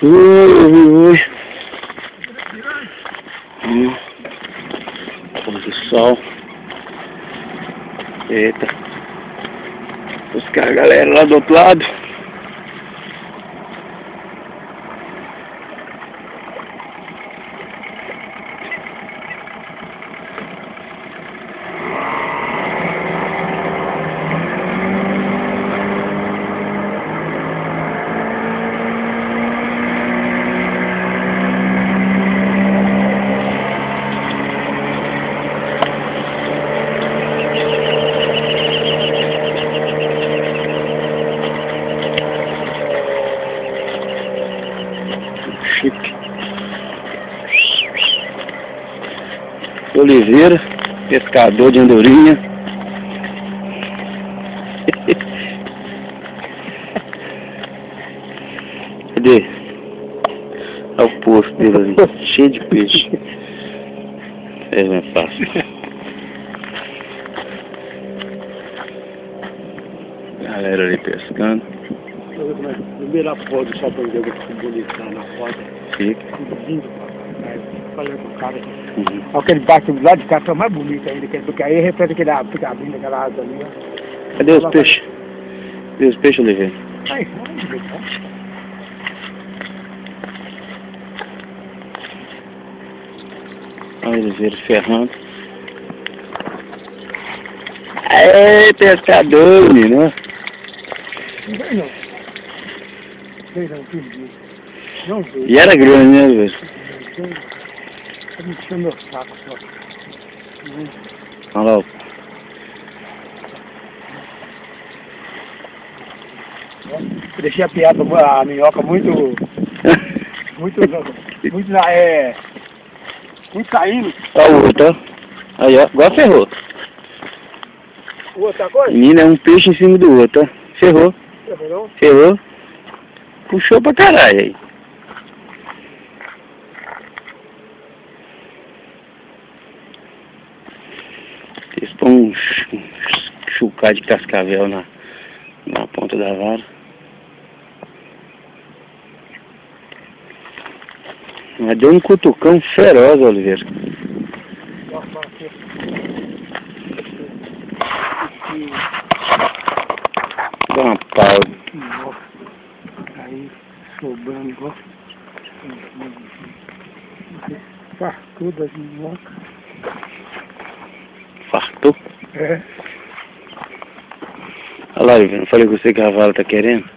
Ui. Pôr do sol. Eita. Buscar a galera lá do outro lado. Chique. Oliveira, pescador de andorinha. Cadê? Olha o posto dele ali, cheio de peixe. É, não é fácil. Galera ali pescando. Primeiro a foto, só para ver que bonitão na foto. Fica. Lindo, falei pro cara. Aquele barco lá de cá tá mais bonito ainda, porque aí reflete que dá, fica abrindo aquela asa ali, ó. Cadê os peixes? Cadê os peixes, Oliveira? Aí, Olha o Oliveira ferrando. Aê, pescador, menino. não veio não. Veio não, entendi. Não veio. E era grande, né, Oliveira? Tá me enchendo meu saco só. Olha lá. Deixei a piada, a minhoca muito muito saindo. Olha o outro, ó. Aí, ó. Agora ferrou. Outra coisa? Menina, é um peixe em cima do outro, ó. Ferrou. Ferrou. Puxou pra caralho aí. Eles põem um chucar de cascavel na ponta da vara. Mas deu um cutucão feroz, Oliveira. Dá uma pausa. Aí, sobrando igual. Fartou das minhocas. Fartou? É. Olha lá, Oliveira, não falei com você que a vara tá querendo?